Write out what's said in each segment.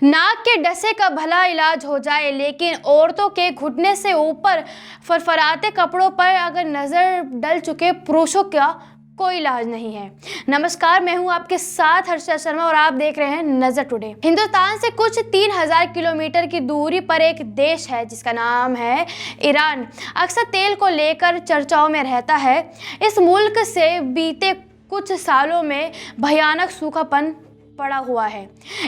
नाक के डसे का भला इलाज हो जाए, लेकिन औरतों के घुटने से ऊपर फरफराते कपड़ों पर अगर नजर डल चुके पुरुषों का कोई इलाज नहीं है। नमस्कार, मैं हूं आपके साथ हर्षा शर्मा और आप देख रहे हैं नजर टुडे। हिंदुस्तान से कुछ 3000 किलोमीटर की दूरी पर एक देश है जिसका नाम है ईरान। अक्सर तेल को लेकर चर्चाओं में रहता है। इस मुल्क से बीते कुछ सालों में भयानक सूखापन पड़ा हुआ है।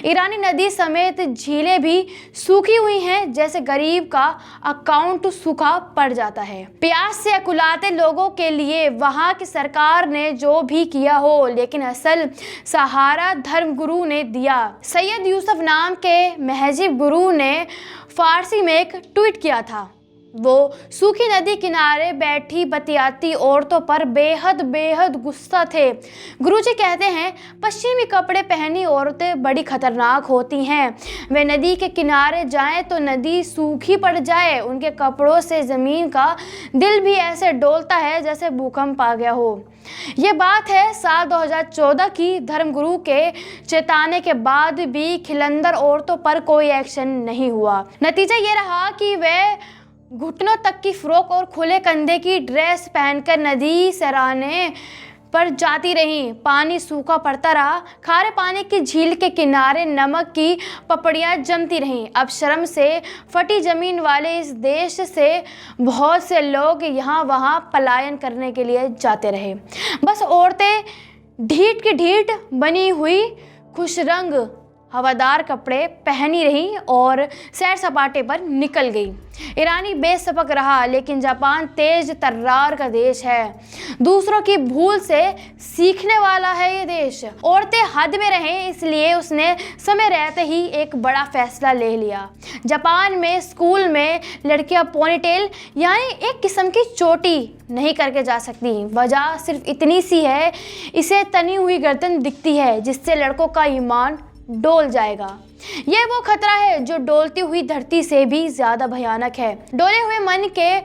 ईरानी नदी समेत झीलें भी सूखी हुई हैं, जैसे गरीब का अकाउंट सूखा पड़ जाता है। प्यास से अकुलाते लोगों के लिए वहां की सरकार ने जो भी किया हो, लेकिन असल सहारा धर्मगुरु ने दिया। सैयद यूसुफ नाम के महजिब गुरु ने फारसी में एक ट्वीट किया था। वो सूखी नदी किनारे बैठी बतियाती औरतों पर बेहद गुस्सा थे। गुरुजी कहते हैं, पश्चिमी कपड़े पहनी औरतें बड़ी खतरनाक होती हैं। वे नदी के किनारे जाएं तो नदी सूखी पड़ जाए। उनके कपड़ों से ज़मीन का दिल भी ऐसे डोलता है जैसे भूकंप आ गया हो। ये बात है साल 2014 की। धर्मगुरु के चेताने के बाद भी खिलंदर औरतों पर कोई एक्शन नहीं हुआ। नतीजा ये रहा कि वे घुटनों तक की फ्रॉक और खुले कंधे की ड्रेस पहनकर नदी सराहने पर जाती रहीं। पानी सूखा पड़ता रहा। खारे पानी की झील के किनारे नमक की पपड़ियाँ जमती रहीं। अब शर्म से फटी ज़मीन वाले इस देश से बहुत से लोग यहाँ वहाँ पलायन करने के लिए जाते रहे। बस औरतें ढीठ की ढीठ बनी हुई खुश रंग हवादार कपड़े पहनी रही और सैर सपाटे पर निकल गई। ईरानी बेसबक रहा, लेकिन जापान तेज तर्रार का देश है। दूसरों की भूल से सीखने वाला है ये देश। औरतें हद में रहें, इसलिए उसने समय रहते ही एक बड़ा फैसला ले लिया। जापान में स्कूल में लड़कियां पोनीटेल यानी एक किस्म की चोटी नहीं करके जा सकती। वजह सिर्फ इतनी सी है, इसे तनी हुई गर्दन दिखती है जिससे लड़कों का ईमान डोल जाएगा। यह वो खतरा है जो डोलती हुई धरती से भी ज्यादा भयानक है। डोले हुए मन के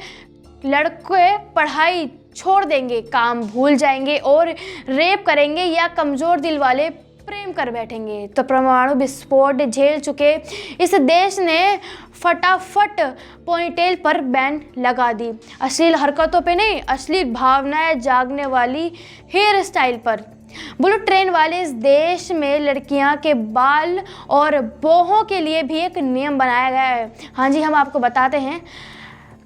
लड़के पढ़ाई छोड़ देंगे, काम भूल जाएंगे और रेप करेंगे या कमजोर दिल वाले प्रेम कर बैठेंगे। तो परमाणु विस्फोट झेल चुके इस देश ने फटाफट पोनीटेल पर बैन लगा दी। अश्लील हरकतों पे नहीं, अश्लील भावनाएं जागने वाली हेयर स्टाइल पर। बुलेट ट्रेन वाले इस देश में लड़कियां के बाल और बोहों के लिए भी एक नियम बनाया गया है। हाँ जी, हम आपको बताते हैं।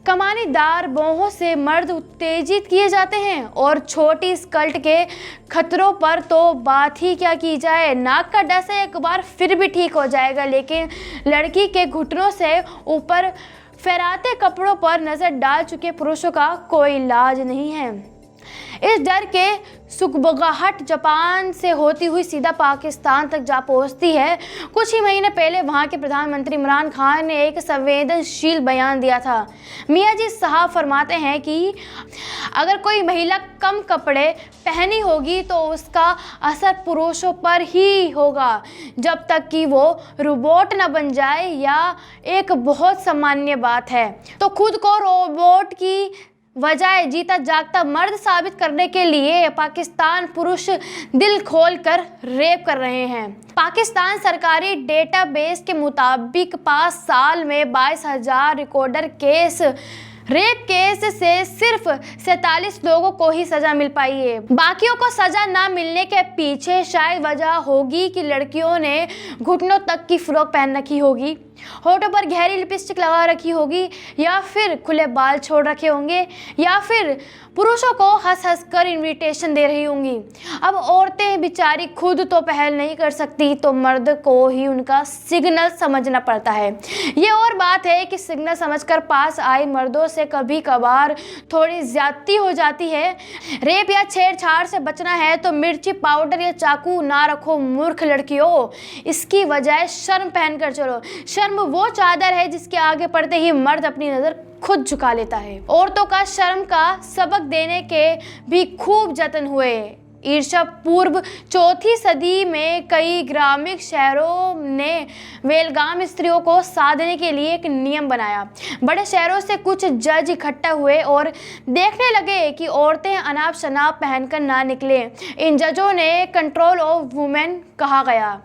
कमानीदार बोहों से मर्द उत्तेजित किए जाते हैं और छोटी स्कर्ट के खतरों पर तो बात ही क्या की जाए। नाक का डस एक बार फिर भी ठीक हो जाएगा, लेकिन लड़की के घुटनों से ऊपर फहराते कपड़ों पर नजर डाल चुके पुरुषों का कोई इलाज नहीं है। इस डर के सुगबगाहट जापान से होती हुई सीधा पाकिस्तान तक जा पहुंचती है। कुछ ही महीने पहले वहां के प्रधानमंत्री इमरान खान ने एक संवेदनशील बयान दिया था। मियां जी साहब फरमाते हैं कि अगर कोई महिला कम कपड़े पहनी होगी तो उसका असर पुरुषों पर ही होगा, जब तक कि वो रोबोट न बन जाए। या एक बहुत सामान्य बात है, तो खुद को रोबोट की वजह जीता जागता मर्द साबित करने के लिए पाकिस्तान पुरुष दिल खोलकर रेप कर रहे हैं। पाकिस्तान सरकारी डेटाबेस के मुताबिक 5 साल में 22,000 रिकॉर्डर केस रेप केस से सिर्फ 47 लोगों को ही सजा मिल पाई है। बाकियों को सजा ना मिलने के पीछे शायद वजह होगी कि लड़कियों ने घुटनों तक की फ्रॉक पहन रखी होगी, होठों पर गहरी लिपस्टिक लगा रखी होगी, या फिर खुले बाल छोड़ रखे होंगे, या फिर पुरुषों को हंस हंस कर इन्विटेशन दे रही होंगी। अब औरतें बेचारी खुद तो पहल नहीं कर सकती, तो मर्द को ही उनका सिग्नल समझना पड़ता है। ये और बात है कि सिग्नल समझकर पास आए मर्दों से कभी कभार थोड़ी ज्यादती हो जाती है। रेप या छेड़छाड़ से बचना है तो मिर्ची पाउडर या चाकू ना रखो मूर्ख लड़कियों। इसकी वजह शर्म पहन कर चलो। शर्म वो चादर है जिसके आगे पड़ते ही मर्द अपनी नजर खुद झुका लेता है। औरतों का शर्म का सबक देने के भी खूब जतन हुए। ईसा पूर्व 4वीं सदी में कई ग्रामीण शहरों ने वेलगाम स्त्रियों को साधने के लिए एक नियम बनाया। बड़े शहरों से कुछ जज इकट्ठा हुए और देखने लगे कि औरतें अनाप शनाप पहनकर ना निकलें। इन जजों ने कंट्रोल ऑफ वुमेन कहा गया।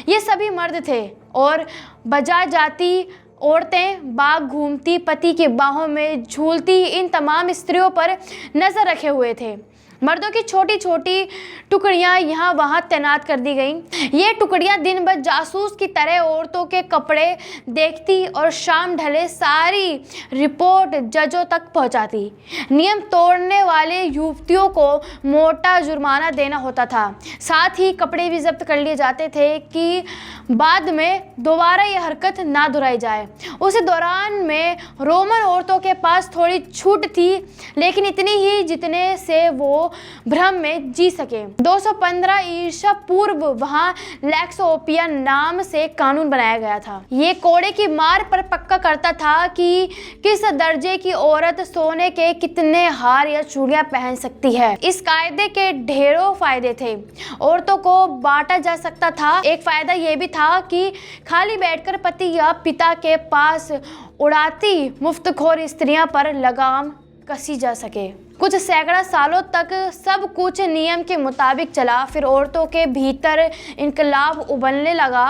ये सभी मर्द थे और बजा जाती औरतें बाग घूमती, पति की बाहों में झूलती इन तमाम स्त्रियों पर नज़र रखे हुए थे। मर्दों की छोटी छोटी टुकड़ियां यहाँ वहाँ तैनात कर दी गईं। ये टुकड़ियां दिन भर जासूस की तरह औरतों के कपड़े देखती और शाम ढले सारी रिपोर्ट जजों तक पहुँचाती। नियम तोड़ने वाले युवतियों को मोटा जुर्माना देना होता था। साथ ही कपड़े भी जब्त कर लिए जाते थे कि बाद में दोबारा ये हरकत ना दोहराई जाए। उस दौरान में रोमन औरतों के पास थोड़ी छूट थी, लेकिन इतनी ही जितने से वो भ्रम में जी सके। 215 ईसा पूर्व वहां लेक्स ओपिया नाम से कानून बनाया गया था। ये कोड़े की मार पर पक्का करता था कि किस दर्जे की औरत सोने के कितने हार या चूड़ियां पहन सकती है। इस कायदे के ढेरों फायदे थे। औरतों को बांटा जा सकता था। एक फायदा यह भी था कि खाली बैठकर पति या पिता के पास उड़ाती मुफ्तखोर स्त्रियां पर लगाम कसी जा सके। कुछ सैकड़ा सालों तक सब कुछ नियम के मुताबिक चला। फिर औरतों के भीतर इनकलाब उबलने लगा।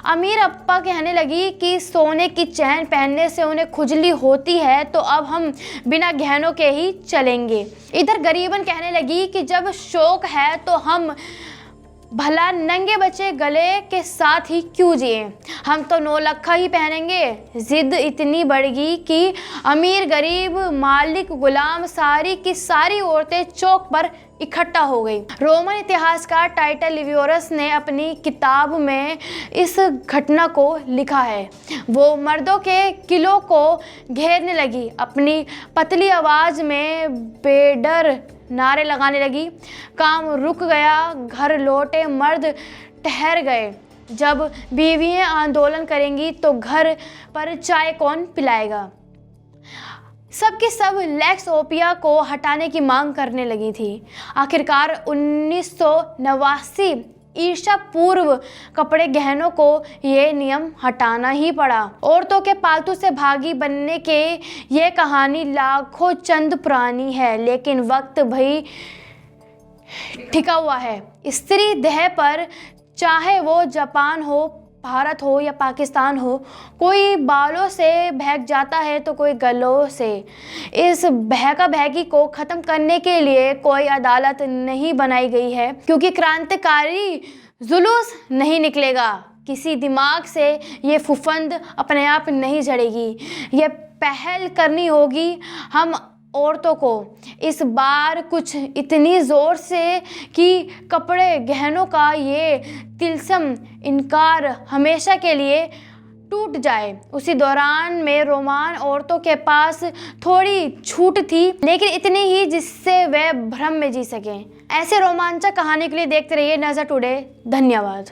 अमीर अप्पा कहने लगी कि सोने की चैन पहनने से उन्हें खुजली होती है, तो अब हम बिना गहनों के ही चलेंगे। इधर गरीबन कहने लगी कि जब शौक है तो हम भला नंगे बच्चे गले के साथ ही क्यों जिए, हम तो नौलखा ही पहनेंगे। जिद इतनी बढ़ गई कि अमीर गरीब मालिक गुलाम सारी की सारी औरतें चौक पर इकट्ठा हो गई। रोमन इतिहासकार टाइटस लिवियोरस ने अपनी किताब में इस घटना को लिखा है। वो मर्दों के किलों को घेरने लगी, अपनी पतली आवाज़ में बेडर नारे लगाने लगी। काम रुक गया, घर लौटे मर्द ठहर गए। जब बीवियां आंदोलन करेंगी तो घर पर चाय कौन पिलाएगा। सबकी सब लेक्स ओपिया को हटाने की मांग करने लगी थी। आखिरकार 1989 ईसा पूर्व कपड़े गहनों को ये नियम हटाना ही पड़ा। औरतों के पालतू से भागी बनने के ये कहानी लाखों चंद पुरानी है, लेकिन वक्त भी टिका हुआ है। स्त्री देह पर, चाहे वो जापान हो, भारत हो या पाकिस्तान हो, कोई बालों से बहक जाता है तो कोई गलों से। इस बहका बहकी को ख़त्म करने के लिए कोई अदालत नहीं बनाई गई है, क्योंकि क्रांतिकारी जुलूस नहीं निकलेगा। किसी दिमाग से ये फुफंद अपने आप नहीं झड़ेगी। ये पहल करनी होगी हम औरतों को इस बार कुछ इतनी ज़ोर से कि कपड़े गहनों का ये तिलस्म इनकार हमेशा के लिए टूट जाए। उसी दौरान में रोमान औरतों के पास थोड़ी छूट थी, लेकिन इतनी ही जिससे वे भ्रम में जी सकें। ऐसे रोमांचक कहानी के लिए देखते रहिए नज़र टुडे। धन्यवाद।